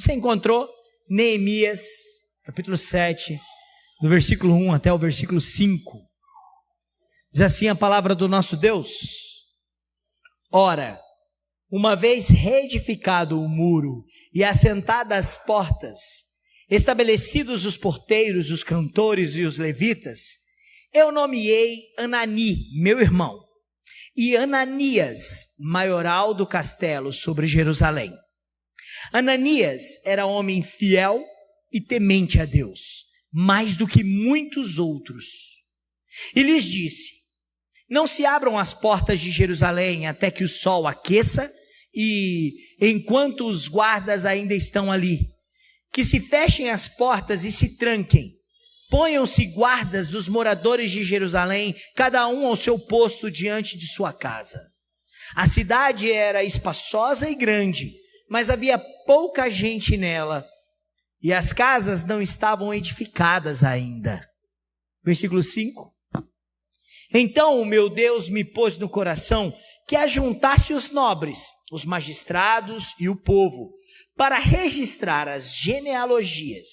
Você encontrou Neemias, capítulo 7, do versículo 1 até o versículo 5. Diz assim a palavra do nosso Deus: Ora, uma vez reedificado o muro e assentadas as portas, estabelecidos os porteiros, os cantores e os levitas, eu nomeei Anani, meu irmão, e Ananias, maioral do castelo sobre Jerusalém. Ananias era homem fiel e temente a Deus, mais do que muitos outros. E lhes disse: não se abram as portas de Jerusalém até que o sol aqueça, e enquanto os guardas ainda estão ali, que se fechem as portas e se tranquem. Ponham-se guardas dos moradores de Jerusalém, cada um ao seu posto diante de sua casa. A cidade era espaçosa e grande, mas havia pouca gente nela, e as casas não estavam edificadas ainda. Versículo 5. Então o meu Deus me pôs no coração que ajuntasse os nobres, os magistrados e o povo, para registrar as genealogias.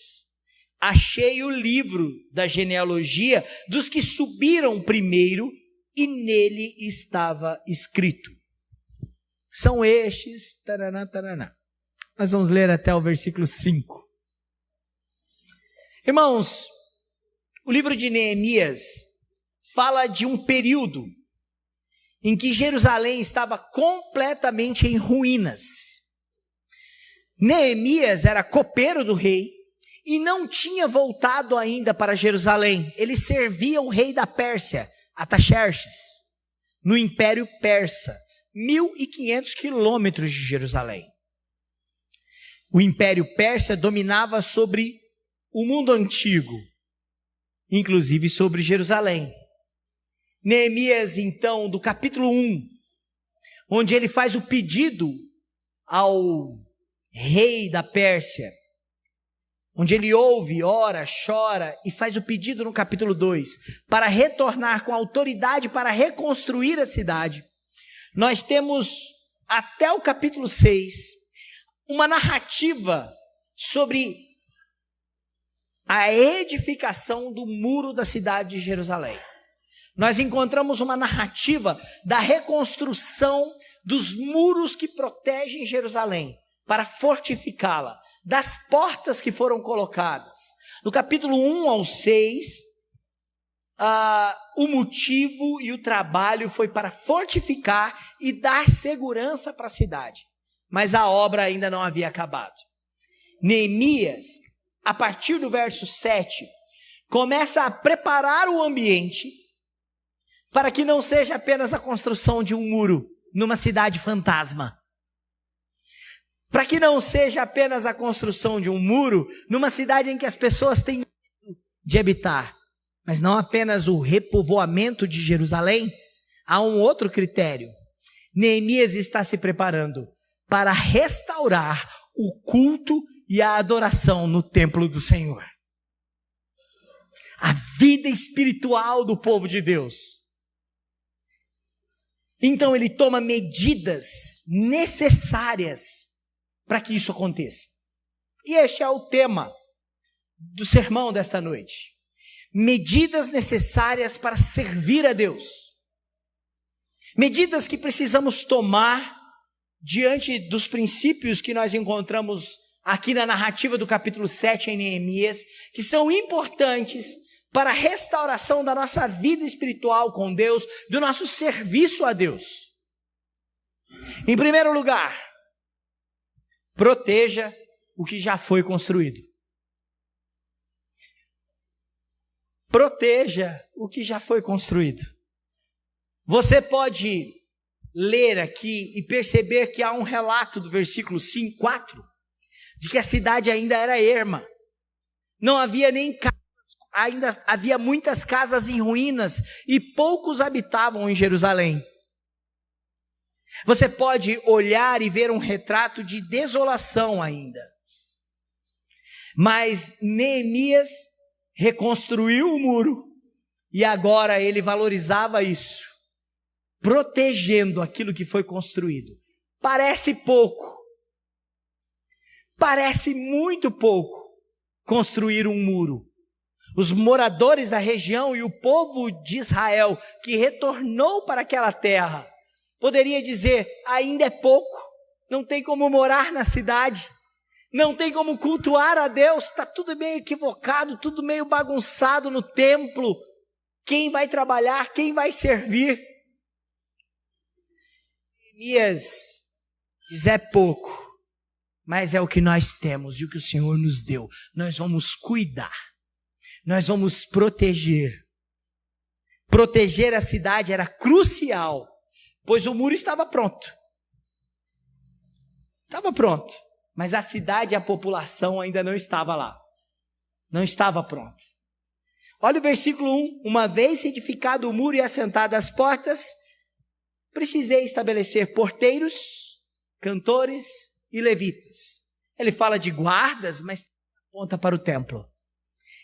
Achei o livro da genealogia dos que subiram primeiro, e nele estava escrito. São estes, taraná, taraná. Nós vamos ler até o versículo 5. Irmãos, o livro de Neemias fala de um período em que Jerusalém estava completamente em ruínas. Neemias era copeiro do rei e não tinha voltado ainda para Jerusalém. Ele servia o rei da Pérsia, Artaxerxes, no Império Persa, 1.500 quilômetros de Jerusalém. O Império Persa dominava sobre o mundo antigo, inclusive sobre Jerusalém. Neemias, então, do capítulo 1, onde ele faz o pedido ao rei da Pérsia, onde ele ouve, ora, chora e faz o pedido no capítulo 2, para retornar com autoridade para reconstruir a cidade. Nós temos até o capítulo 6, uma narrativa sobre a edificação do muro da cidade de Jerusalém. Nós encontramos uma narrativa da reconstrução dos muros que protegem Jerusalém, para fortificá-la, das portas que foram colocadas. No capítulo 1 ao 6, o motivo e o trabalho foi para fortificar e dar segurança para a cidade. Mas a obra ainda não havia acabado. Neemias, a partir do verso 7, começa a preparar o ambiente para que não seja apenas a construção de um muro numa cidade fantasma. Para que não seja apenas a construção de um muro numa cidade em que as pessoas têm medo de habitar, mas não apenas o repovoamento de Jerusalém. Há um outro critério. Neemias está se preparando para restaurar o culto e a adoração no templo do Senhor. A vida espiritual do povo de Deus. Então ele toma medidas necessárias para que isso aconteça. E este é o tema do sermão desta noite. Medidas necessárias para servir a Deus. Medidas que precisamos tomar diante dos princípios que nós encontramos aqui na narrativa do capítulo 7 em Neemias, que são importantes para a restauração da nossa vida espiritual com Deus, do nosso serviço a Deus. Em primeiro lugar, proteja o que já foi construído. Proteja o que já foi construído. Você pode ler aqui e perceber que há um relato do versículo 5, 4, de que a cidade ainda era erma. Não havia nem casas, ainda havia muitas casas em ruínas e poucos habitavam em Jerusalém. Você pode olhar e ver um retrato de desolação ainda. Mas Neemias reconstruiu o muro e agora ele valorizava isso, protegendo aquilo que foi construído. Parece pouco, Parece muito pouco construir um muro. Os moradores da região e o povo de Israel que retornou para aquela terra poderia dizer: ainda é pouco, não tem como morar na cidade, não tem como cultuar a Deus, está tudo meio equivocado, tudo meio bagunçado no templo. Quem vai trabalhar, quem vai servir? Neemias diz: é pouco, mas é o que nós temos e o que o Senhor nos deu. Nós vamos cuidar, nós vamos proteger. Proteger a cidade era crucial, pois o muro estava pronto. Estava pronto, mas a cidade e a população ainda não estava lá. Não estava pronta. Olha o versículo 1. Uma vez edificado o muro e assentadas as portas, precisei estabelecer porteiros, cantores e levitas. Ele fala de guardas, mas aponta para o templo.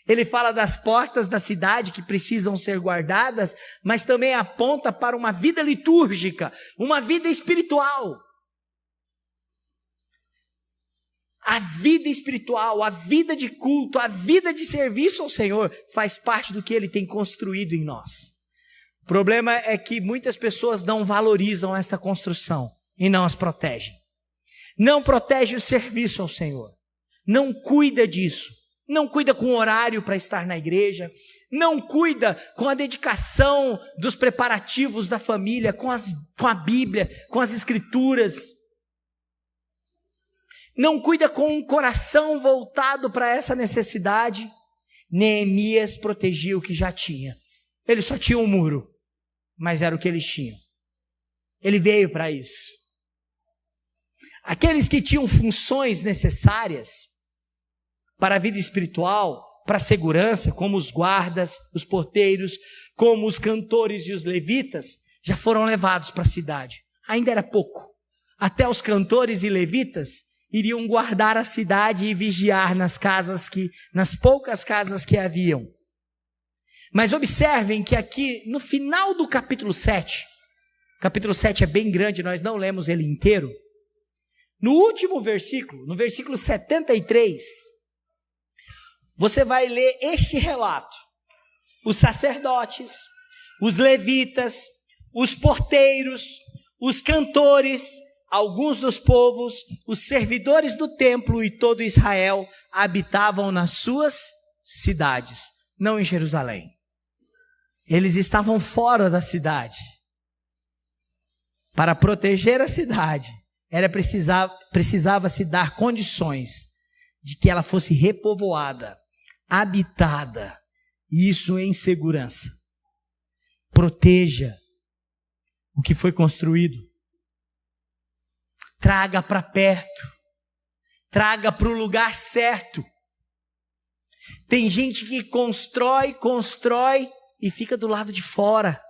Ele fala das portas da cidade que precisam ser guardadas, mas também aponta para uma vida litúrgica, uma vida espiritual. A vida espiritual, a vida de culto, a vida de serviço ao Senhor faz parte do que Ele tem construído em nós. O problema é que muitas pessoas não valorizam esta construção e não as protegem. Não protege o serviço ao Senhor. Não cuida disso. Não cuida com horário para estar na igreja. Não cuida com a dedicação dos preparativos da família, com a Bíblia, com as Escrituras. Não cuida com um coração voltado para essa necessidade. Neemias protegia o que já tinha. Ele só tinha um muro, mas era o que eles tinham. Ele veio para isso. Aqueles que tinham funções necessárias para a vida espiritual, para a segurança, como os guardas, os porteiros, como os cantores e os levitas, já foram levados para a cidade. Ainda era pouco. Até os cantores e levitas iriam guardar a cidade e vigiar nas poucas casas que haviam. Mas observem que aqui no final do capítulo 7, capítulo 7 é bem grande, nós não lemos ele inteiro. No último versículo, no versículo 73, você vai ler este relato. Os sacerdotes, os levitas, os porteiros, os cantores, alguns dos povos, os servidores do templo e todo Israel habitavam nas suas cidades, não em Jerusalém. Eles estavam fora da cidade. Para proteger a cidade, precisava-se dar condições de que ela fosse repovoada, habitada, e isso em segurança. Proteja o que foi construído. Traga para perto. Traga para o lugar certo. Tem gente que constrói e fica do lado de fora.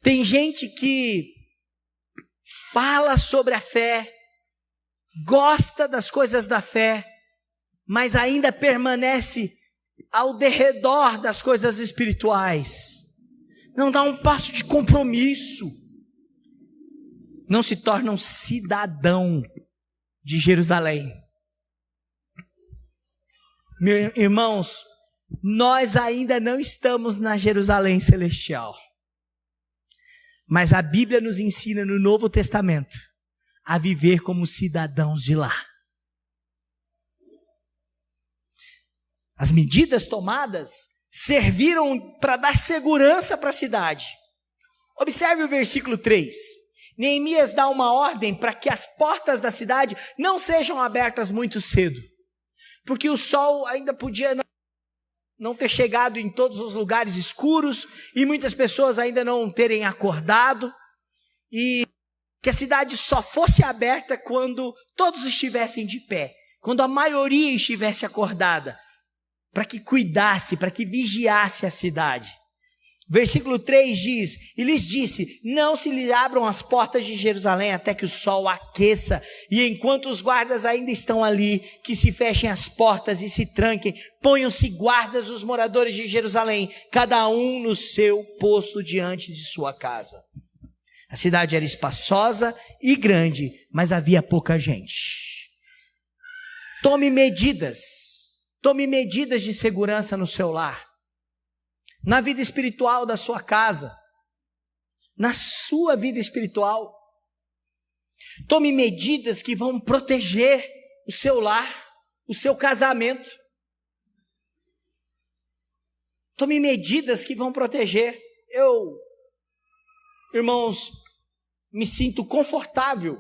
Tem gente que fala sobre a fé, gosta das coisas da fé, mas ainda permanece ao derredor das coisas espirituais. Não dá um passo de compromisso. Não se torna um cidadão de Jerusalém. Meus irmãos, nós ainda não estamos na Jerusalém celestial. Mas a Bíblia nos ensina no Novo Testamento a viver como cidadãos de lá. As medidas tomadas serviram para dar segurança para a cidade. Observe o versículo 3. Neemias dá uma ordem para que as portas da cidade não sejam abertas muito cedo, porque o sol ainda podia não ter chegado em todos os lugares escuros e muitas pessoas ainda não terem acordado, e que a cidade só fosse aberta quando todos estivessem de pé, quando a maioria estivesse acordada, para que cuidasse, para que vigiasse a cidade. Versículo 3 diz: e lhes disse, não se lhe abram as portas de Jerusalém até que o sol aqueça, e enquanto os guardas ainda estão ali, que se fechem as portas e se tranquem, ponham-se guardas os moradores de Jerusalém, cada um no seu posto diante de sua casa. A cidade era espaçosa e grande, mas havia pouca gente. Tome medidas de segurança no seu lar, na vida espiritual da sua casa, na sua vida espiritual. Tome medidas que vão proteger o seu lar, o seu casamento. Tome medidas que vão proteger. Eu, irmãos, me sinto confortável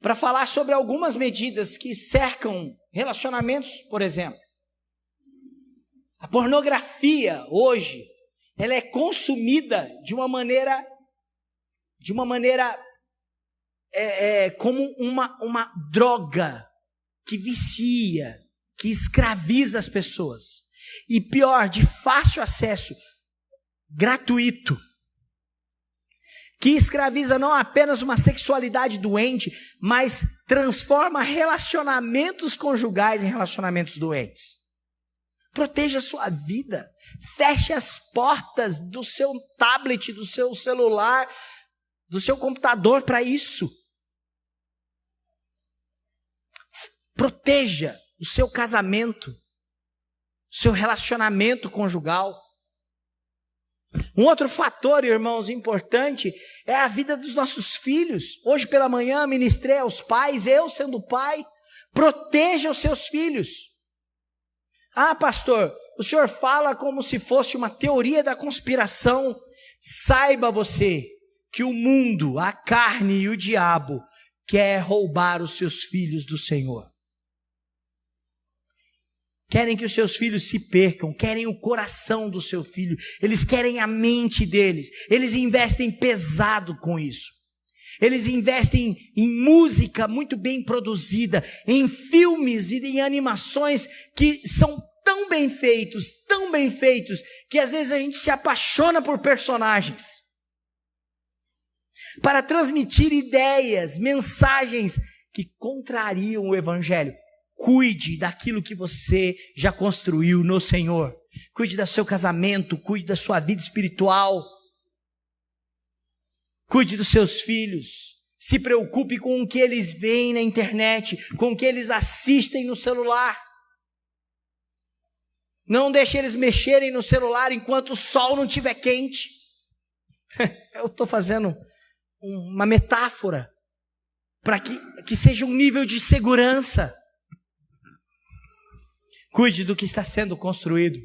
para falar sobre algumas medidas que cercam relacionamentos, por exemplo. A pornografia hoje, ela é consumida de uma maneira como uma droga que vicia, que escraviza as pessoas. E pior, de fácil acesso, gratuito, que escraviza não apenas uma sexualidade doente, mas transforma relacionamentos conjugais em relacionamentos doentes. Proteja a sua vida, feche as portas do seu tablet, do seu celular, do seu computador para isso. Proteja o seu casamento, o seu relacionamento conjugal. Um outro fator, irmãos, importante é a vida dos nossos filhos. Hoje pela manhã ministrei aos pais, eu sendo pai, proteja os seus filhos. Ah, pastor, o senhor fala como se fosse uma teoria da conspiração. Saiba você que o mundo, a carne e o diabo quer roubar os seus filhos do Senhor. Querem que os seus filhos se percam, querem o coração do seu filho, eles querem a mente deles, eles investem pesado com isso. Eles investem em música muito bem produzida, em filmes e em animações que são tão bem feitos, que às vezes a gente se apaixona por personagens, para transmitir ideias, mensagens que contrariam o evangelho. Cuide daquilo que você já construiu no Senhor. Cuide do seu casamento, cuide da sua vida espiritual. Cuide dos seus filhos. Se preocupe com o que eles veem na internet, com o que eles assistem no celular. Não deixe eles mexerem no celular enquanto o sol não estiver quente. Eu estou fazendo uma metáfora para que seja um nível de segurança. Cuide do que está sendo construído.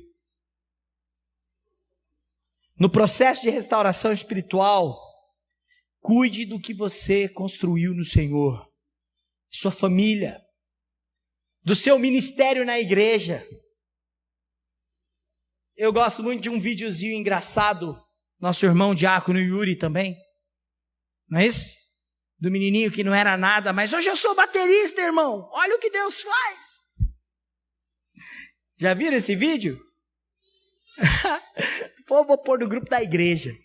No processo de restauração espiritual, cuide do que você construiu no Senhor, sua família, do seu ministério na igreja. Eu gosto muito de um videozinho engraçado, nosso irmão diácono Yuri também, não é isso? Do menininho que não era nada, mas hoje eu sou baterista, irmão, olha o que Deus faz. Já viram esse vídeo? Pô, vou pôr no grupo da igreja.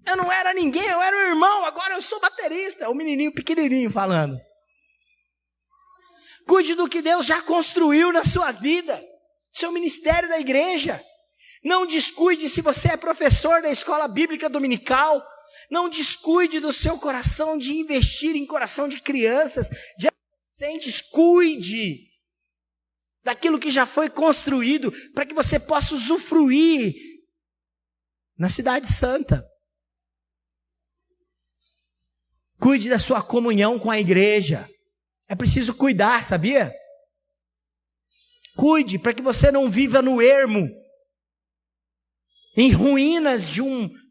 Eu não era ninguém, eu era um irmão, agora eu sou baterista. O menininho pequenininho falando. Cuide do que Deus já construiu na sua vida, seu ministério da igreja. Não descuide se você é professor da escola bíblica dominical. Não descuide do seu coração de investir em coração de crianças, de adolescentes. Cuide daquilo que já foi construído, para que você possa usufruir na cidade santa. Cuide da sua comunhão com a igreja. É preciso cuidar, sabia? Cuide para que você não viva no ermo, em ruínas de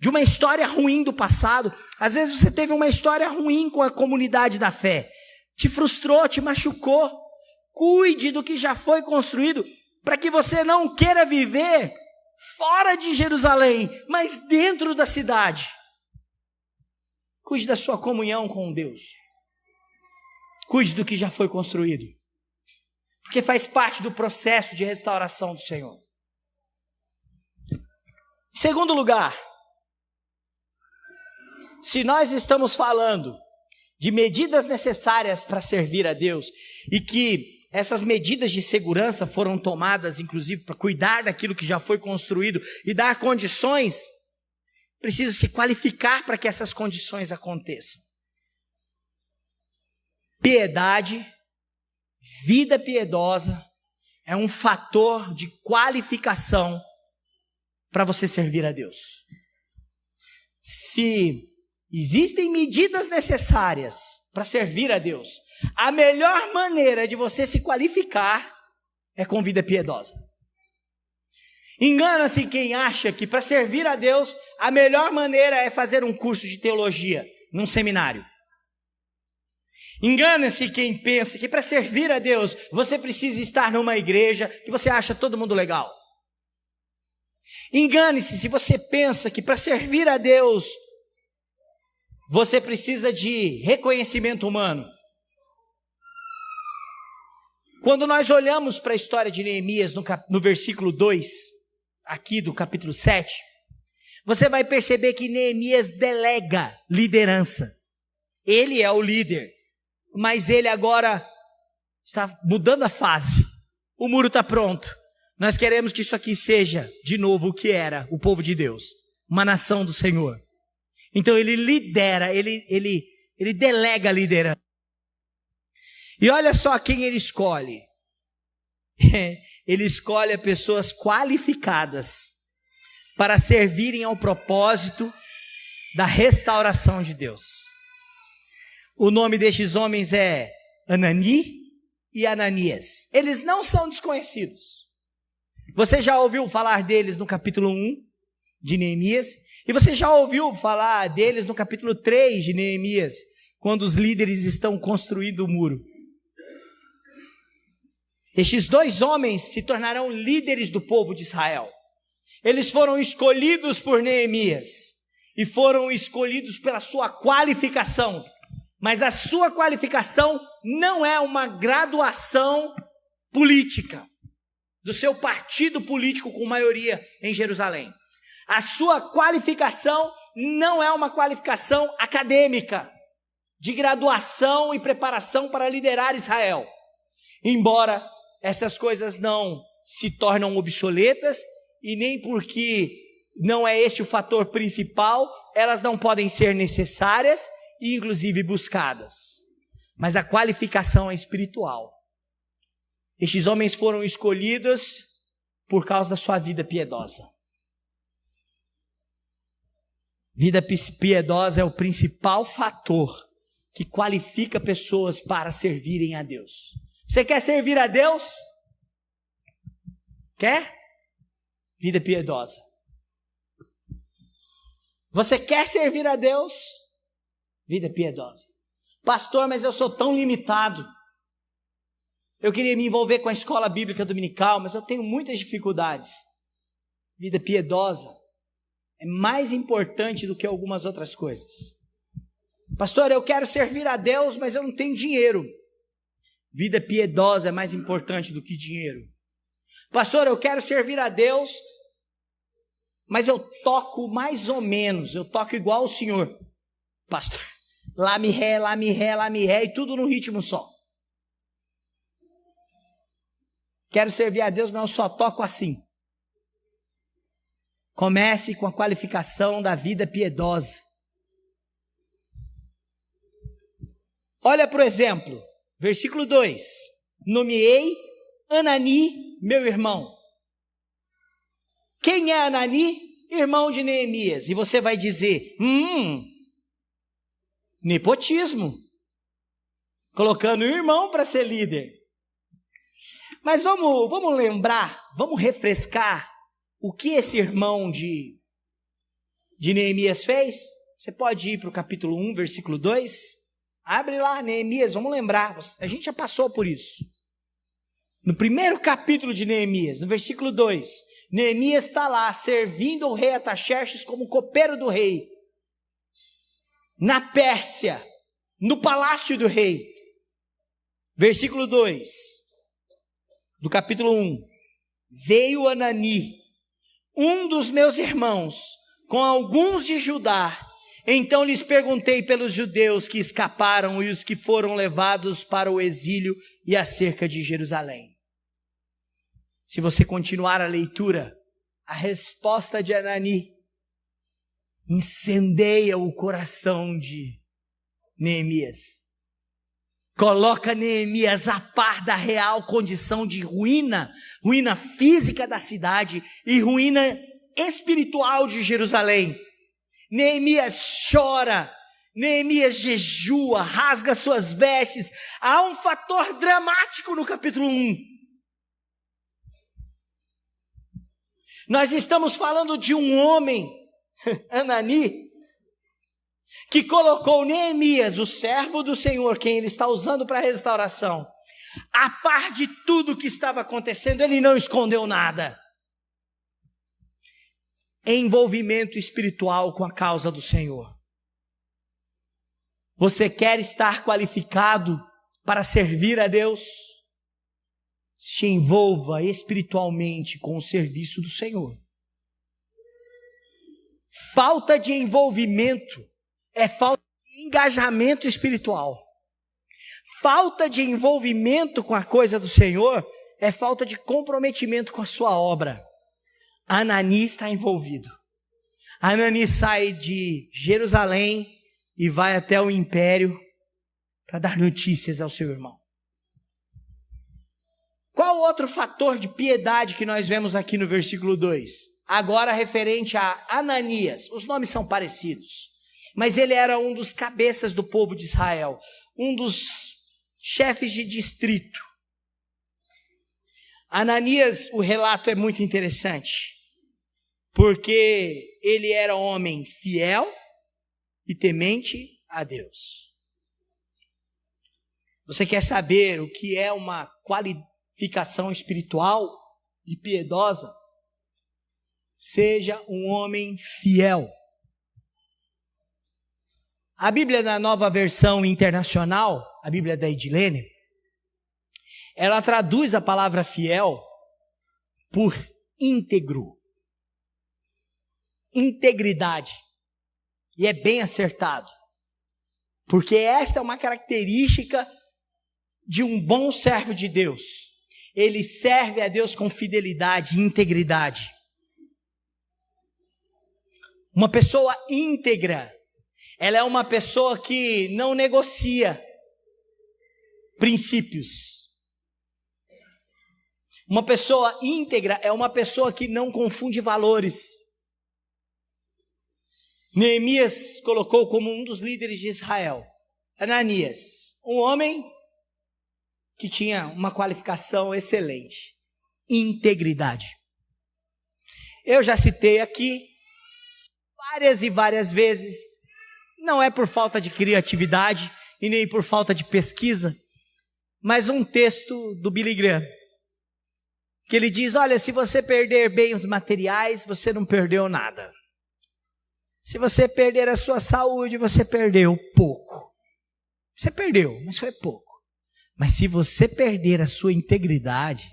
uma história ruim do passado. Às vezes você teve uma história ruim com a comunidade da fé, te frustrou, te machucou. Cuide do que já foi construído, para que você não queira viver fora de Jerusalém, mas dentro da cidade. Cuide da sua comunhão com Deus. Cuide do que já foi construído, porque faz parte do processo de restauração do Senhor. Em segundo lugar, se nós estamos falando de medidas necessárias para servir a Deus, e que essas medidas de segurança foram tomadas, inclusive, para cuidar daquilo que já foi construído e dar condições, precisam se qualificar para que essas condições aconteçam. Piedade, vida piedosa, é um fator de qualificação para você servir a Deus. Se existem medidas necessárias para servir a Deus, a melhor maneira de você se qualificar é com vida piedosa. Engana-se quem acha que para servir a Deus, a melhor maneira é fazer um curso de teologia num seminário. Engana-se quem pensa que para servir a Deus, você precisa estar numa igreja que você acha todo mundo legal. Engane-se se você pensa que para servir a Deus, você precisa de reconhecimento humano. Quando nós olhamos para a história de Neemias no versículo 2, aqui do capítulo 7, você vai perceber que Neemias delega liderança. Ele é o líder, mas ele agora está mudando a fase. O muro está pronto. Nós queremos que isso aqui seja, de novo, o que era o povo de Deus, uma nação do Senhor. Então ele lidera, ele delega a liderança. E olha só quem ele escolhe. Ele escolhe pessoas qualificadas para servirem ao propósito da restauração de Deus. O nome destes homens é Anani e Ananias. Eles não são desconhecidos. Você já ouviu falar deles no capítulo 1 de Neemias? E você já ouviu falar deles no capítulo 3 de Neemias, quando os líderes estão construindo o muro? Estes dois homens se tornarão líderes do povo de Israel. Eles foram escolhidos por Neemias e foram escolhidos pela sua qualificação. Mas a sua qualificação não é uma graduação política do seu partido político com maioria em Jerusalém. A sua qualificação não é uma qualificação acadêmica de graduação e preparação para liderar Israel. Embora essas coisas não se tornam obsoletas e nem porque não é este o fator principal, elas não podem ser necessárias e inclusive buscadas. Mas a qualificação é espiritual. Estes homens foram escolhidos por causa da sua vida piedosa. Vida piedosa é o principal fator que qualifica pessoas para servirem a Deus. Você quer servir a Deus? Quer? Vida piedosa. Você quer servir a Deus? Vida piedosa. Pastor, mas eu sou tão limitado. Eu queria me envolver com a escola bíblica dominical, mas eu tenho muitas dificuldades. Vida piedosa é mais importante do que algumas outras coisas. Pastor, eu quero servir a Deus, mas eu não tenho dinheiro. Vida piedosa é mais importante do que dinheiro. Pastor, eu quero servir a Deus, mas eu toco mais ou menos, eu toco igual o senhor. Pastor, lá mi ré, lá mi ré, lá mi ré, e tudo num ritmo só. Quero servir a Deus, mas eu só toco assim. Comece com a qualificação da vida piedosa. Olha para o exemplo, versículo 2. Nomeei Anani, meu irmão. Quem é Anani? Irmão de Neemias. E você vai dizer, nepotismo. Colocando o irmão para ser líder. Mas vamos lembrar, vamos refrescar o que esse irmão de Neemias fez. Você pode ir para o capítulo 1, versículo 2. Abre lá, Neemias, vamos lembrar. A gente já passou por isso. No primeiro capítulo de Neemias, no versículo 2, Neemias está lá servindo o rei Artaxerxes como copeiro do rei. Na Pérsia, no palácio do rei. Versículo 2. Do capítulo 1, veio Anani, um dos meus irmãos, com alguns de Judá. Então lhes perguntei pelos judeus que escaparam e os que foram levados para o exílio e acerca de Jerusalém. Se você continuar a leitura, a resposta de Anani incendeia o coração de Neemias. Coloca Neemias a par da real condição de ruína física da cidade e ruína espiritual de Jerusalém. Neemias chora, Neemias jejua, rasga suas vestes. Há um fator dramático no capítulo 1. Nós estamos falando de um homem, Anani, que colocou Neemias, o servo do Senhor, quem ele está usando para a restauração, a par de tudo que estava acontecendo. Ele não escondeu nada. Envolvimento espiritual com a causa do Senhor. Você quer estar qualificado para servir a Deus? Se envolva espiritualmente com o serviço do Senhor. Falta de envolvimento é falta de engajamento espiritual. Falta de envolvimento com a coisa do Senhor é falta de comprometimento com a sua obra. Anani está envolvido. Anani sai de Jerusalém e vai até o império para dar notícias ao seu irmão. Qual outro fator de piedade que nós vemos aqui no versículo 2? Agora referente a Ananias. Os nomes são parecidos, mas ele era um dos cabeças do povo de Israel, um dos chefes de distrito. Ananias, o relato é muito interessante, porque ele era homem fiel e temente a Deus. Você quer saber o que é uma qualificação espiritual e piedosa? Seja um homem fiel. A Bíblia da Nova Versão Internacional, a Bíblia da Edilene, ela traduz a palavra fiel por íntegro. Integridade. E é bem acertado. Porque esta é uma característica de um bom servo de Deus. Ele serve a Deus com fidelidade e integridade. Uma pessoa íntegra, ela é uma pessoa que não negocia princípios. Uma pessoa íntegra é uma pessoa que não confunde valores. Neemias colocou como um dos líderes de Israel Ananias, um homem que tinha uma qualificação excelente, integridade. Eu já citei aqui várias e várias vezes, não é por falta de criatividade e nem por falta de pesquisa, mas um texto do Billy Graham, que ele diz: olha, se você perder bens materiais, você não perdeu nada. Se você perder a sua saúde, você perdeu pouco. Você perdeu, mas foi pouco. Mas se você perder a sua integridade,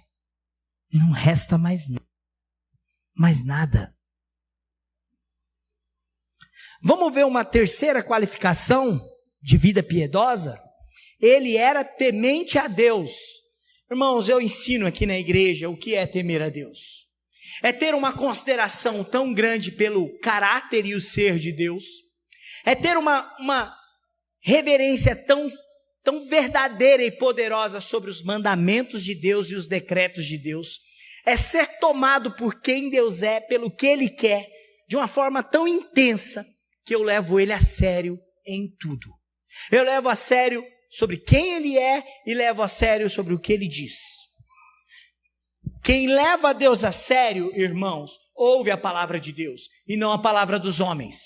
não resta mais nada. Vamos ver uma terceira qualificação de vida piedosa? Ele era temente a Deus. Irmãos, eu ensino aqui na igreja o que é temer a Deus. É ter uma consideração tão grande pelo caráter e o ser de Deus. É ter uma reverência tão verdadeira e poderosa sobre os mandamentos de Deus e os decretos de Deus. É ser tomado por quem Deus é, pelo que Ele quer, de uma forma tão intensa, que eu levo Ele a sério em tudo. Eu levo a sério sobre quem Ele é e levo a sério sobre o que Ele diz. Quem leva a Deus a sério, irmãos, ouve a palavra de Deus e não a palavra dos homens.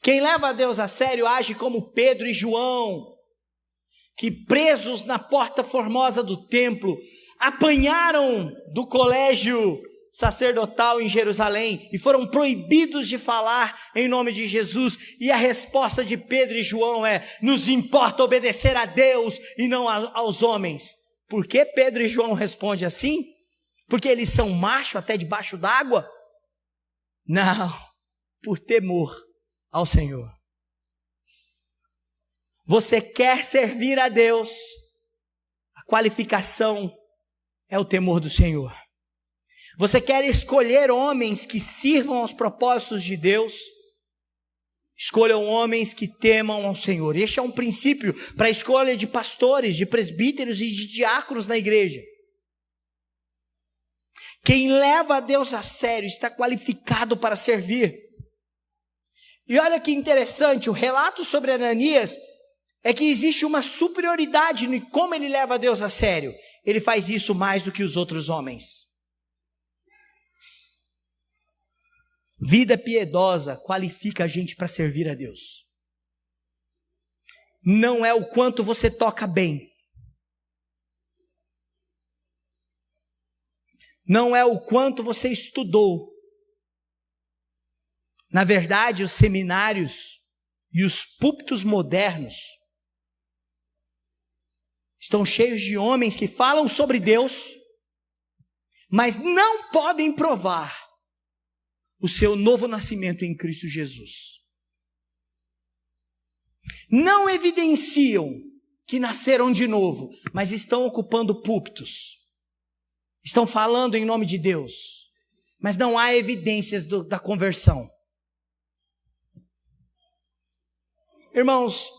Quem leva a Deus a sério age como Pedro e João, que presos na porta formosa do templo, apanharam do colégio sacerdotal em Jerusalém e foram proibidos de falar em nome de Jesus. E a resposta de Pedro e João é: nos importa obedecer a Deus e não aos homens. Por que Pedro e João respondem assim? Porque eles são machos até debaixo d'água? Não, por temor ao Senhor. Você quer servir a Deus? A qualificação é o temor do Senhor. Você quer escolher homens que sirvam aos propósitos de Deus? Escolham homens que temam ao Senhor. Este é um princípio para a escolha de pastores, de presbíteros e de diáconos na igreja. Quem leva a Deus a sério está qualificado para servir. E olha que interessante, o relato sobre Ananias é que existe uma superioridade em como ele leva a Deus a sério. Ele faz isso mais do que os outros homens. Vida piedosa qualifica a gente para servir a Deus. Não é o quanto você toca bem. Não é o quanto você estudou. Na verdade, os seminários e os púlpitos modernos estão cheios de homens que falam sobre Deus, mas não podem provar o seu novo nascimento em Cristo Jesus. Não evidenciam que nasceram de novo, mas estão ocupando púlpitos. Estão falando em nome de Deus, mas não há evidências da conversão. Irmãos,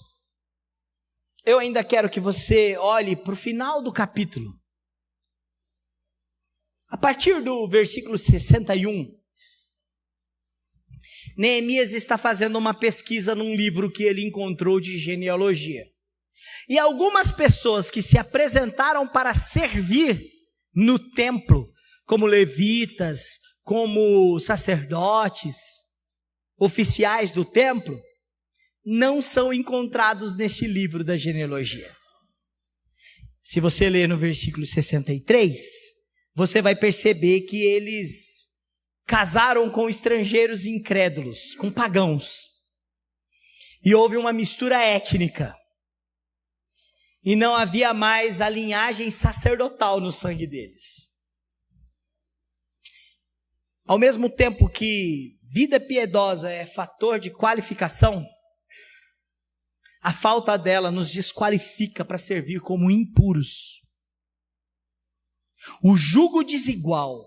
eu ainda quero que você olhe para o final do capítulo. A partir do versículo 61, Neemias está fazendo uma pesquisa num livro que ele encontrou de genealogia. E algumas pessoas que se apresentaram para servir no templo, como levitas, como sacerdotes, oficiais do templo, não são encontrados neste livro da genealogia. Se você ler no versículo 63, você vai perceber que eles casaram com estrangeiros incrédulos, com pagãos. E houve uma mistura étnica. E não havia mais a linhagem sacerdotal no sangue deles. Ao mesmo tempo que vida piedosa é fator de qualificação, a falta dela nos desqualifica para servir como impuros. O jugo desigual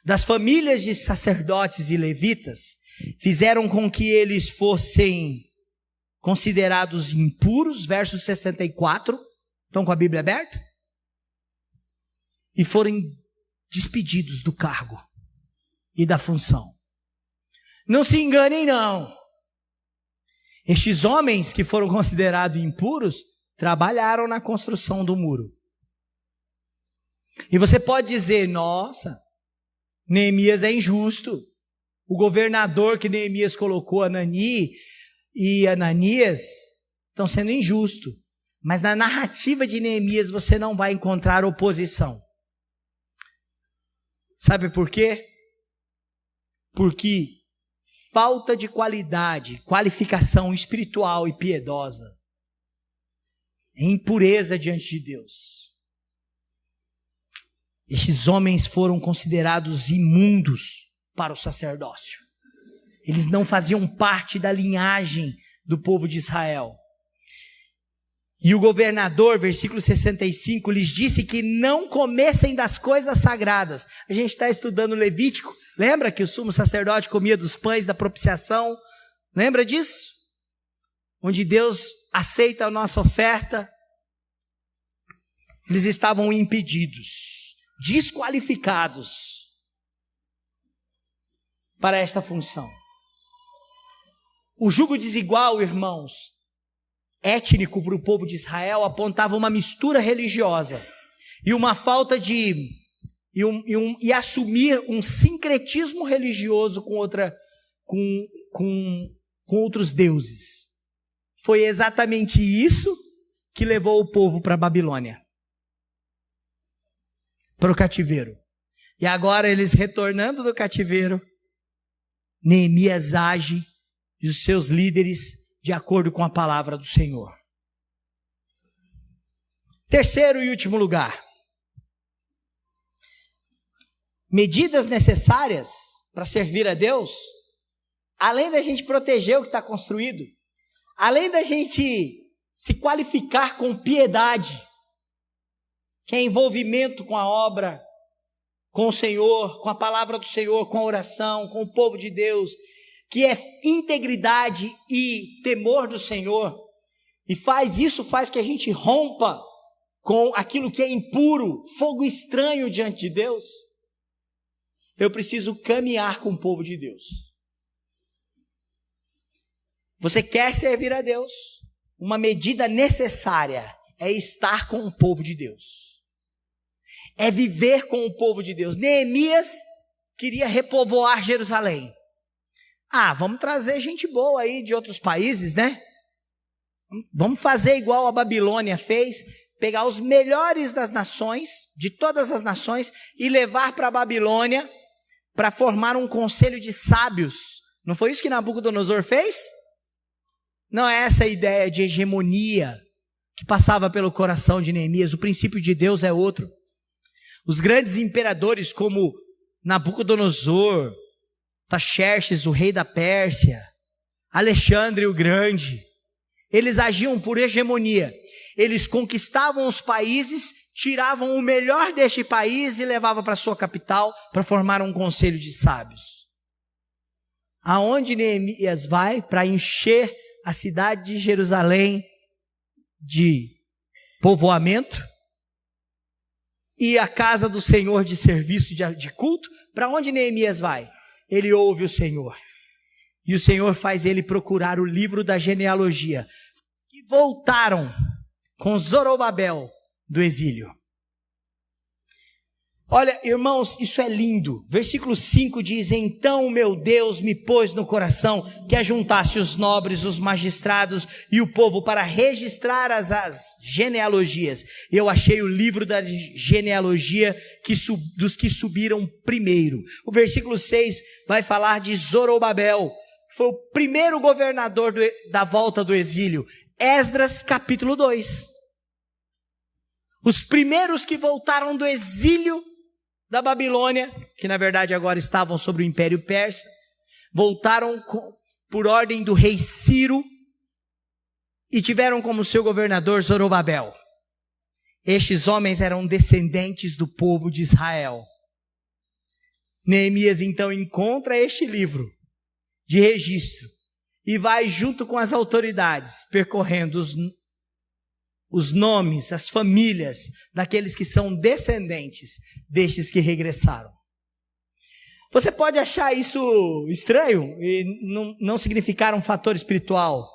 das famílias de sacerdotes e levitas fizeram com que eles fossem considerados impuros, verso 64, estão com a Bíblia aberta? E foram despedidos do cargo e da função. Não se enganem não. Estes homens que foram considerados impuros, trabalharam na construção do muro. E você pode dizer, nossa, Neemias é injusto. O governador que Neemias colocou, Anani e Ananias, estão sendo injustos. Mas na narrativa de Neemias você não vai encontrar oposição. Sabe por quê? Porque falta de qualidade, qualificação espiritual e piedosa é impureza diante de Deus. Estes homens foram considerados imundos para o sacerdócio. Eles não faziam parte da linhagem do povo de Israel. E o governador, versículo 65, lhes disse que não comessem das coisas sagradas. A gente está estudando Levítico. Lembra que o sumo sacerdote comia dos pães da propiciação? Lembra disso? Onde Deus aceita a nossa oferta. Eles estavam impedidos, desqualificados para esta função. O jugo desigual, irmãos, étnico para o povo de Israel, apontava uma mistura religiosa e uma falta de e assumir um sincretismo religioso com outros deuses. Foi exatamente isso que levou o povo para a Babilônia, para o cativeiro. E agora eles retornando do cativeiro, Neemias age e os seus líderes de acordo com a palavra do Senhor. Terceiro e último lugar. Medidas necessárias para servir a Deus, além da gente proteger o que está construído, além da gente se qualificar com piedade, que é envolvimento com a obra, com o Senhor, com a palavra do Senhor, com a oração, com o povo de Deus, que é integridade e temor do Senhor, e faz que a gente rompa com aquilo que é impuro, fogo estranho diante de Deus. Eu preciso caminhar com o povo de Deus. Você quer servir a Deus? Uma medida necessária é estar com o povo de Deus. É viver com o povo de Deus. Neemias queria repovoar Jerusalém. Vamos trazer gente boa aí de outros países, né? Vamos fazer igual a Babilônia fez, pegar os melhores das nações, de todas as nações, e levar para a Babilônia para formar um conselho de sábios. Não foi isso que Nabucodonosor fez? Não é essa a ideia de hegemonia que passava pelo coração de Neemias. O princípio de Deus é outro. Os grandes imperadores como Nabucodonosor, Taxerxes, o rei da Pérsia, Alexandre o Grande, eles agiam por hegemonia. Eles conquistavam os países, tiravam o melhor deste país e levavam para sua capital para formar um conselho de sábios. Aonde Neemias vai para encher a cidade de Jerusalém de povoamento e a casa do Senhor de serviço de culto? Para onde Neemias vai? Ele ouve o Senhor. E o Senhor faz ele procurar o livro da genealogia. E voltaram com Zorobabel do exílio. Olha, irmãos, isso é lindo. Versículo 5 diz: então o meu Deus me pôs no coração que ajuntasse os nobres, os magistrados e o povo para registrar as genealogias. Eu achei o livro da genealogia dos que subiram primeiro. O versículo 6 vai falar de Zorobabel, que foi o primeiro governador da volta do exílio. Esdras capítulo 2. Os primeiros que voltaram do exílio da Babilônia, que na verdade agora estavam sobre o Império Persa, voltaram por ordem do rei Ciro e tiveram como seu governador Zorobabel. Estes homens eram descendentes do povo de Israel. Neemias então encontra este livro de registro e vai junto com as autoridades percorrendo os nomes, as famílias daqueles que são descendentes destes que regressaram. Você pode achar isso estranho e não significar um fator espiritual.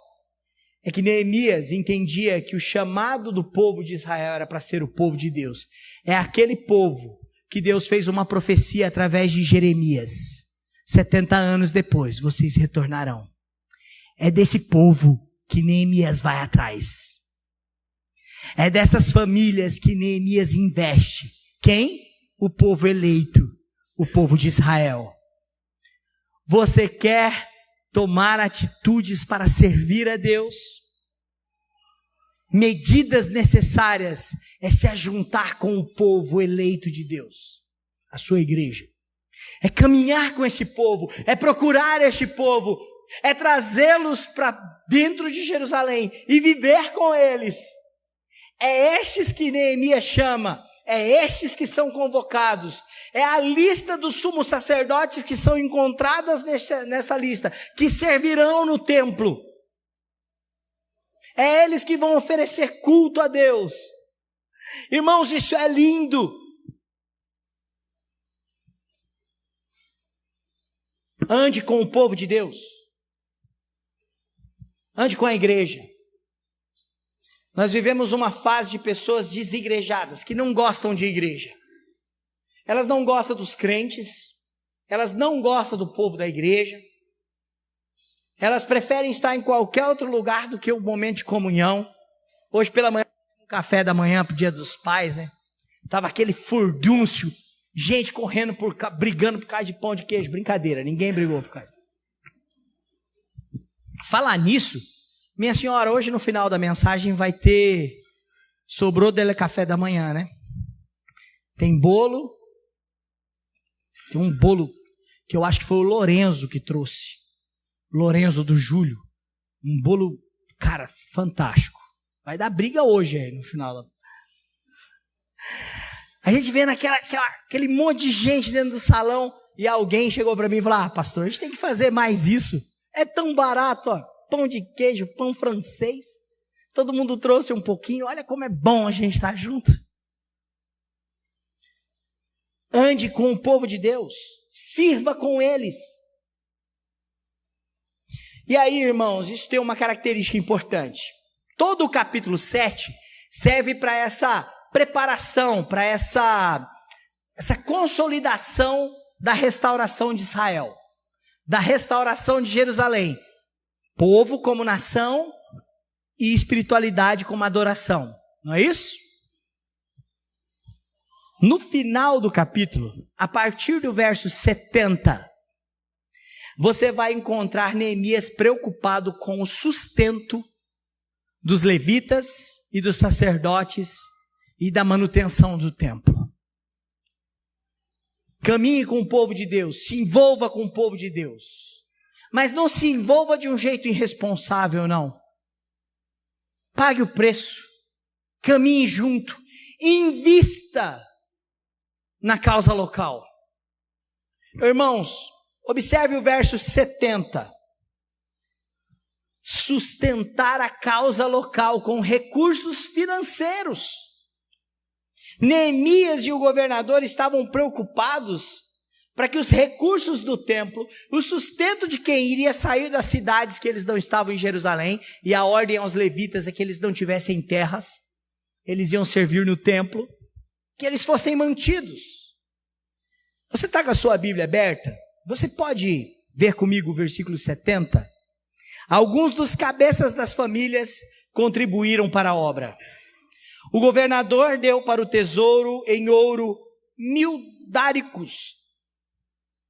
É que Neemias entendia que o chamado do povo de Israel era para ser o povo de Deus. É aquele povo que Deus fez uma profecia através de Jeremias. 70 anos depois, vocês retornarão. É desse povo que Neemias vai atrás. É dessas famílias que Neemias investe. Quem? O povo eleito, o povo de Israel. Você quer tomar atitudes para servir a Deus? Medidas necessárias é se ajuntar com o povo eleito de Deus, a sua igreja. É caminhar com este povo, é procurar este povo, é trazê-los para dentro de Jerusalém e viver com eles. É estes que Neemias chama, é estes que são convocados, é a lista dos sumos sacerdotes que são encontradas nessa lista, que servirão no templo. É eles que vão oferecer culto a Deus. Irmãos, isso é lindo. Ande com o povo de Deus. Ande com a igreja. Nós vivemos uma fase de pessoas desigrejadas, que não gostam de igreja. Elas não gostam dos crentes, elas não gostam do povo da igreja. Elas preferem estar em qualquer outro lugar do que o momento de comunhão. Hoje pela manhã, um café da manhã para o Dia dos Pais, né? Tava aquele furdúncio, gente correndo, brigando por causa de pão de queijo. Brincadeira, ninguém brigou por causa. Falar nisso, minha senhora, hoje no final da mensagem vai ter, sobrou dele café da manhã, né? Tem bolo, tem um bolo que eu acho que foi o Lorenzo que trouxe. Lorenzo do Júlio. Um bolo, cara, fantástico. Vai dar briga hoje aí no final. A gente vendo aquele monte de gente dentro do salão e alguém chegou para mim e falou: ah, pastor, a gente tem que fazer mais isso. É tão barato, ó, pão de queijo, pão francês. Todo mundo trouxe um pouquinho, olha como é bom a gente estar junto. Ande com o povo de Deus, sirva com eles. E aí, irmãos, isso tem uma característica importante. Todo o capítulo 7 serve para essa preparação, para essa consolidação da restauração de Israel, da restauração de Jerusalém. Povo como nação e espiritualidade como adoração. Não é isso? No final do capítulo, a partir do verso 70, você vai encontrar Neemias preocupado com o sustento dos levitas e dos sacerdotes e da manutenção do templo. Caminhe com o povo de Deus, se envolva com o povo de Deus, mas não se envolva de um jeito irresponsável, não. Pague o preço, caminhe junto, invista na causa local. Irmãos, observe o verso 70. Sustentar a causa local com recursos financeiros. Neemias e o governador estavam preocupados para que os recursos do templo, o sustento de quem iria sair das cidades que eles não estavam em Jerusalém, e a ordem aos levitas é que eles não tivessem terras, eles iam servir no templo, que eles fossem mantidos. Você está com a sua Bíblia aberta? Você pode ver comigo o versículo 70? Alguns dos cabeças das famílias contribuíram para a obra. O governador deu para o tesouro em ouro 1000 dáricos.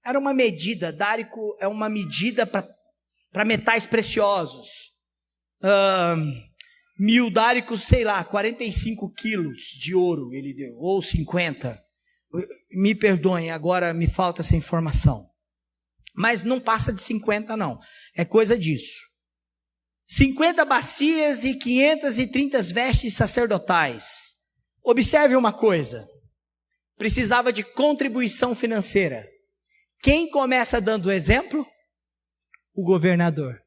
Era uma medida, dárico é uma medida para metais preciosos. 1000 dáricos, sei lá, 45 quilos de ouro ele deu, ou 50. Me perdoem, agora me falta essa informação. Mas não passa de 50 não, é coisa disso. 50 bacias e 530 vestes sacerdotais. Observe uma coisa, precisava de contribuição financeira. Quem começa dando o exemplo? O governador.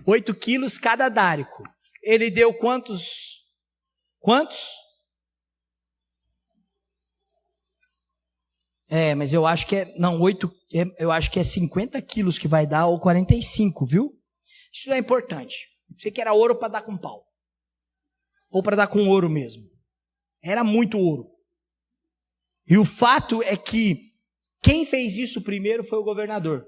8 quilos cada dárico. Ele deu quantos? Mas eu acho que eu acho que é 50 quilos que vai dar, ou 45, viu? Isso é importante. Eu sei que era ouro para dar com pau. Ou para dar com ouro mesmo. Era muito ouro. E o fato é que quem fez isso primeiro foi o governador.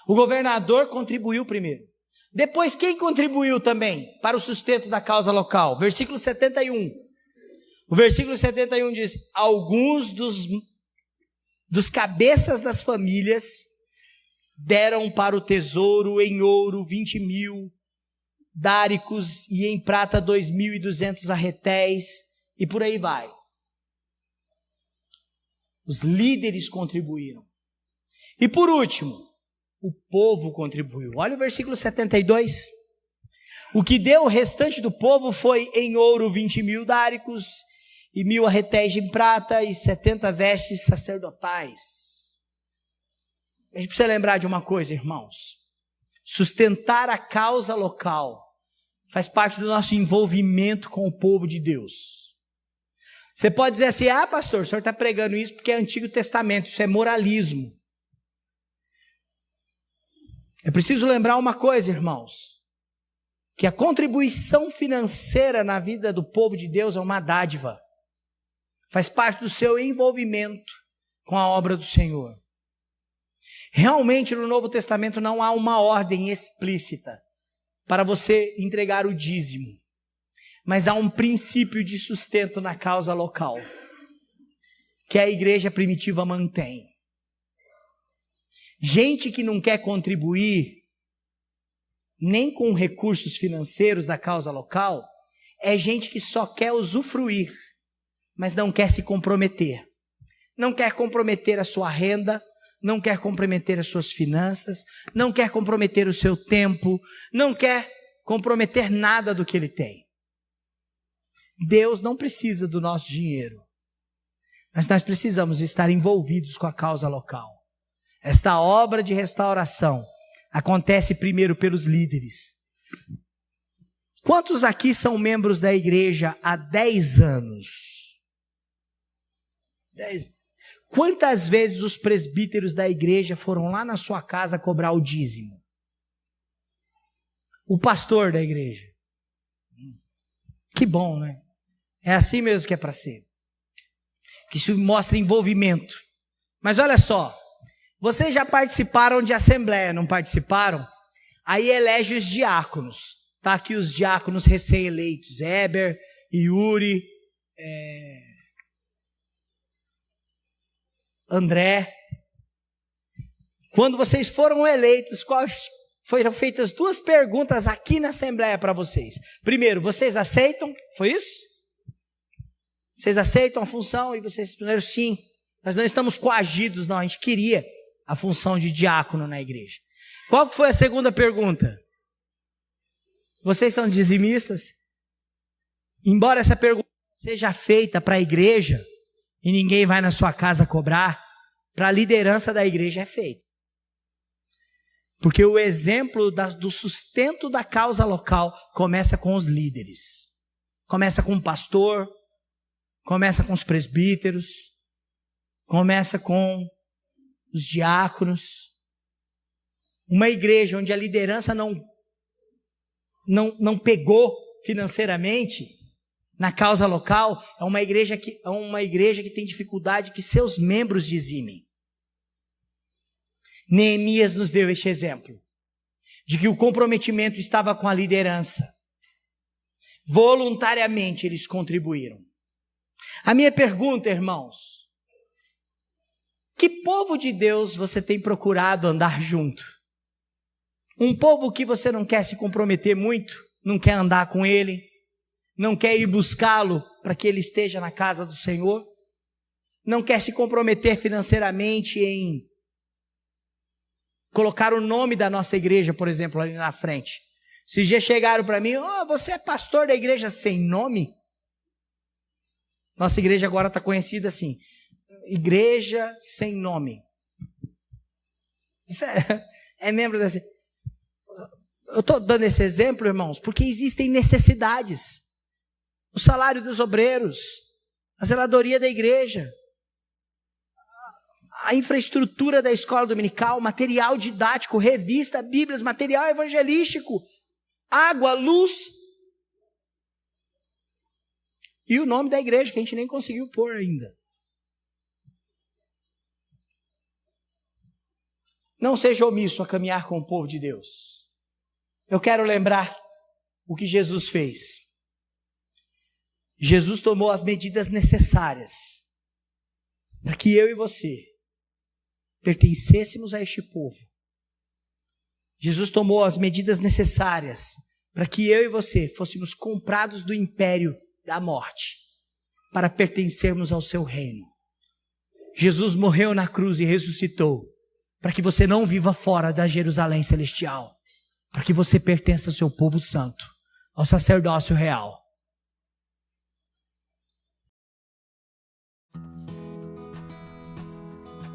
O governador contribuiu primeiro. Depois, quem contribuiu também para o sustento da causa local? Versículo 71. O versículo 71 diz: alguns dos cabeças das famílias deram para o tesouro em ouro 20.000 dáricos e em prata 2.200 arretéis, e por aí vai. Os líderes contribuíram. E por último, o povo contribuiu. Olha o versículo 72. O que deu o restante do povo foi em ouro 20.000 dáricos, e 1.000 arretéis em prata, e 70 vestes sacerdotais. A gente precisa lembrar de uma coisa, irmãos. Sustentar a causa local faz parte do nosso envolvimento com o povo de Deus. Você pode dizer assim: ah, pastor, o senhor está pregando isso porque é Antigo Testamento, isso é moralismo. É preciso lembrar uma coisa, irmãos, que a contribuição financeira na vida do povo de Deus é uma dádiva. Faz parte do seu envolvimento com a obra do Senhor. Realmente no Novo Testamento não há uma ordem explícita para você entregar o dízimo. Mas há um princípio de sustento na causa local, que a igreja primitiva mantém. Gente que não quer contribuir, nem com recursos financeiros da causa local, é gente que só quer usufruir, mas não quer se comprometer. Não quer comprometer a sua renda, não quer comprometer as suas finanças, não quer comprometer o seu tempo, não quer comprometer nada do que ele tem. Deus não precisa do nosso dinheiro, mas nós precisamos estar envolvidos com a causa local. Esta obra de restauração acontece primeiro pelos líderes. Quantos aqui são membros da igreja há 10 anos? 10. Quantas vezes os presbíteros da igreja foram lá na sua casa cobrar o dízimo? O pastor da igreja. Que bom, né? É assim mesmo que é para ser. Que isso mostra envolvimento. Mas olha só, vocês já participaram de assembleia, não participaram? Aí elege os diáconos. Tá aqui os diáconos recém-eleitos, Heber, Yuri, André. Quando vocês foram eleitos, foram feitas 2 perguntas aqui na assembleia para vocês. Primeiro, vocês aceitam? Foi isso? Vocês aceitam a função? E vocês responderam sim. Nós não estamos coagidos, não. A gente queria a função de diácono na igreja. Qual que foi a segunda pergunta? Vocês são dizimistas? Embora essa pergunta seja feita para a igreja, e ninguém vai na sua casa cobrar, para a liderança da igreja é feita. Porque o exemplo do sustento da causa local começa com os líderes. Começa com o pastor, começa com os presbíteros, começa com os diáconos. Uma igreja onde a liderança não pegou financeiramente na causa local, é uma igreja que tem dificuldade que seus membros dizimem. Neemias nos deu este exemplo, de que o comprometimento estava com a liderança. Voluntariamente eles contribuíram. A minha pergunta, irmãos, que povo de Deus você tem procurado andar junto? Um povo que você não quer se comprometer muito, não quer andar com ele, não quer ir buscá-lo para que ele esteja na casa do Senhor, não quer se comprometer financeiramente em colocar o nome da nossa igreja, por exemplo, ali na frente. Se já chegaram para mim, você é pastor da igreja sem nome? Nossa igreja agora está conhecida assim, igreja sem nome. Isso é membro dessa. Eu estou dando esse exemplo, irmãos, porque existem necessidades. O salário dos obreiros, a zeladoria da igreja, a infraestrutura da escola dominical, material didático, revista, bíblias, material evangelístico, água, luz. E o nome da igreja, que a gente nem conseguiu pôr ainda. Não seja omisso a caminhar com o povo de Deus. Eu quero lembrar o que Jesus fez. Jesus tomou as medidas necessárias para que eu e você pertencêssemos a este povo. Jesus tomou as medidas necessárias para que eu e você fôssemos comprados do império da morte, para pertencermos ao seu reino. Jesus morreu na cruz e ressuscitou, para que você não viva fora da Jerusalém celestial, para que você pertença ao seu povo santo, ao sacerdócio real.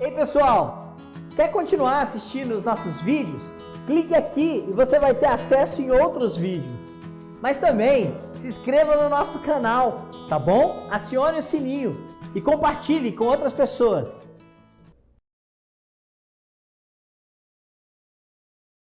Ei pessoal, quer continuar assistindo os nossos vídeos? Clique aqui e você vai ter acesso em outros vídeos. Mas também se inscreva no nosso canal, tá bom? Acione o sininho e compartilhe com outras pessoas.